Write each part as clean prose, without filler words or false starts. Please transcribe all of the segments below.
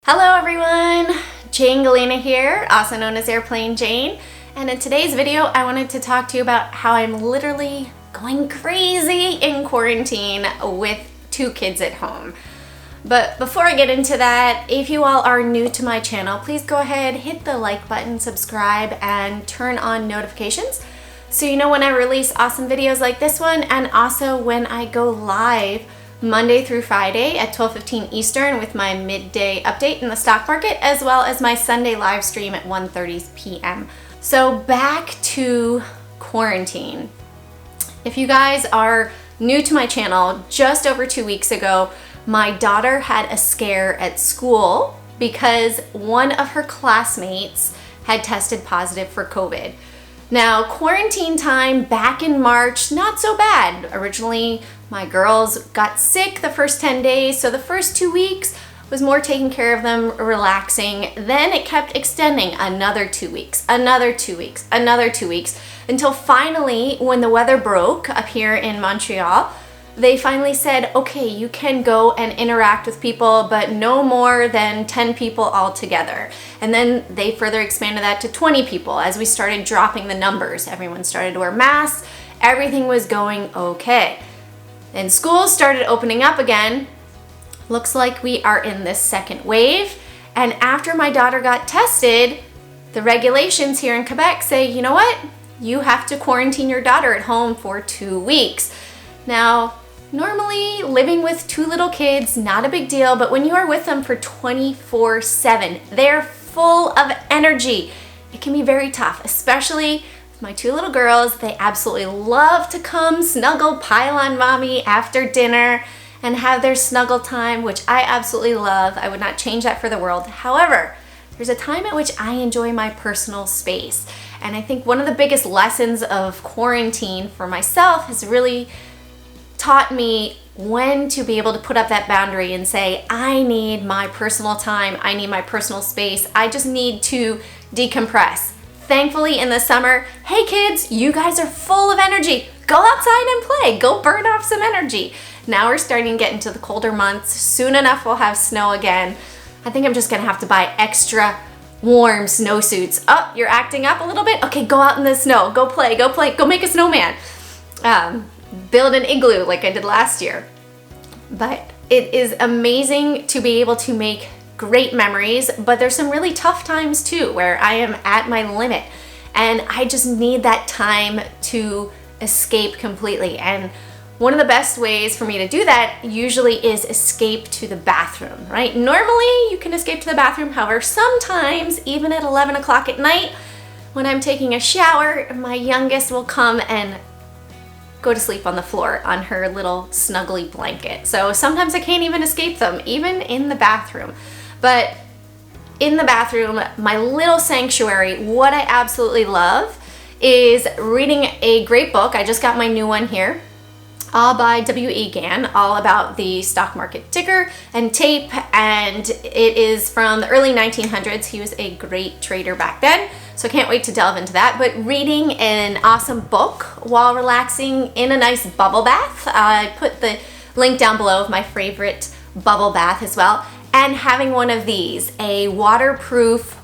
Hello everyone, Jane Galena here, also known as Airplane Jane, and in today's video I wanted to talk to you about how I'm literally going crazy in quarantine with 2 kids at home. But before I get into that, if you all are new to my channel, please go ahead, hit the like button, subscribe, and turn on notifications so you know when I release awesome videos like this one, and also when I go live Monday through Friday at 12:15 Eastern with my midday update in the stock market, as well as my Sunday live stream at 1:30 p.m. So back to quarantine. If you guys are new to my channel, just over 2 weeks ago, my daughter had a scare at school because one of her classmates had tested positive for COVID. Now, quarantine time back in March, not so bad. Originally, my girls got sick the first 10 days, so the first 2 weeks was more taking care of them, relaxing. Then it kept extending another 2 weeks, another 2 weeks, another 2 weeks, until finally, when the weather broke up here in Montreal, they finally said, okay, you can go and interact with people, but no more than 10 people all together. And then they further expanded that to 20 people as we started dropping the numbers. Everyone started to wear masks. Everything was going okay. And schools started opening up again. Looks like we are in this second wave. And after my daughter got tested, the regulations here in Quebec say, you know what? You have to quarantine your daughter at home for 2 weeks. Now, normally living with 2 little kids, not a big deal, but when you are with them for 24/7, they're full of energy. It can be very tough, especially with my 2 little girls. They absolutely love to come snuggle, pile on mommy after dinner and have their snuggle time, which I absolutely love. I would not change that for the world. However, there's a time at which I enjoy my personal space. And I think one of the biggest lessons of quarantine for myself has really taught me when to be able to put up that boundary and say, I need my personal time, I need my personal space, I just need to decompress. Thankfully in the summer, hey kids, you guys are full of energy. Go outside and play, go burn off some energy. Now we're starting to get into the colder months. Soon enough we'll have snow again. I think I'm just gonna have to buy extra warm snowsuits. Oh, you're acting up a little bit? Okay, go out in the snow, go play, go make a snowman. Build an igloo like I did last year. But it is amazing to be able to make great memories, but there's some really tough times too where I am at my limit and I just need that time to escape completely. And one of the best ways for me to do that usually is escape to the bathroom, right? Normally you can escape to the bathroom. However, sometimes even at 11 o'clock at night when I'm taking a shower, my youngest will come and go to sleep on the floor on her little snuggly blanket. So sometimes I can't even escape them, even in the bathroom. But in the bathroom, my little sanctuary, what I absolutely love is reading a great book. I just got my new one here, all by W.E. Gann, all about the stock market ticker and tape, and it is from the early 1900s. He was a great trader back then, so I can't wait to delve into that. But reading an awesome book while relaxing in a nice bubble bath. I put the link down below of my favorite bubble bath as well. And having one of these, a waterproof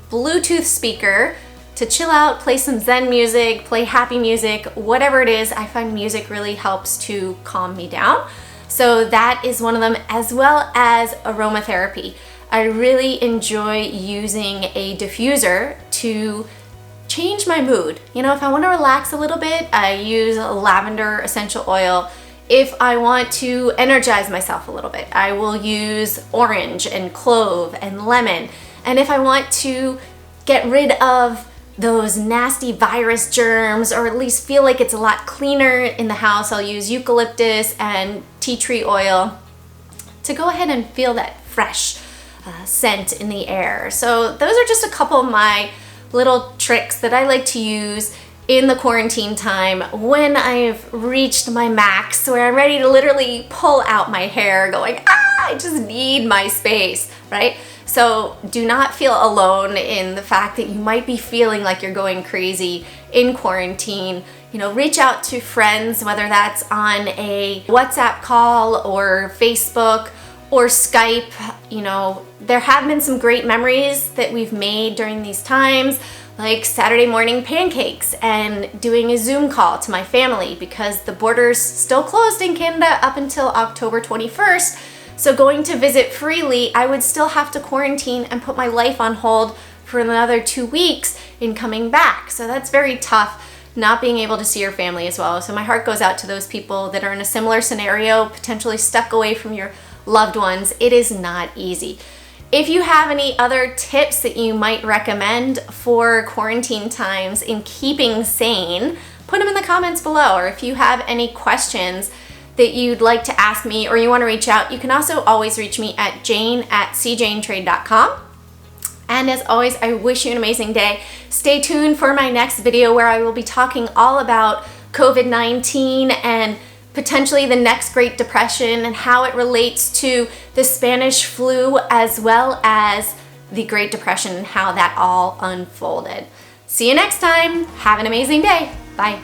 Bluetooth speaker to chill out, play some Zen music, play happy music, whatever it is. I find music really helps to calm me down. So that is one of them, as well as aromatherapy. I really enjoy using a diffuser to change my mood. You know, if I want to relax a little bit, I use lavender essential oil. If I want to energize myself a little bit, I will use orange and clove and lemon. And if I want to get rid of those nasty virus germs, or at least feel like it's a lot cleaner in the house, I'll use eucalyptus and tea tree oil to go ahead and feel that fresh scent in the air. So those are just a couple of my little tricks that I like to use in the quarantine time when I've reached my max, where I'm ready to literally pull out my hair going, I just need my space, right? So do not feel alone in the fact that you might be feeling like you're going crazy in quarantine. You know, reach out to friends, whether that's on a WhatsApp call or Facebook or Skype. You know, there have been some great memories that we've made during these times, like Saturday morning pancakes and doing a Zoom call to my family because the borders still closed in Canada up until October 21st. So going to visit freely, I would still have to quarantine and put my life on hold for another 2 weeks in coming back. So that's very tough, not being able to see your family as well. So my heart goes out to those people that are in a similar scenario, potentially stuck away from your loved ones. It is not easy. If you have any other tips that you might recommend for quarantine times in keeping sane, put them in the comments below. Or if you have any questions that you'd like to ask me or you want to reach out, you can also always reach me at jane@cjanetrade.com. And as always, I wish you an amazing day. Stay tuned for my next video where I will be talking all about COVID-19 and potentially the next Great Depression and how it relates to the Spanish flu as well as the Great Depression and how that all unfolded. See you next time. Have an amazing day. Bye.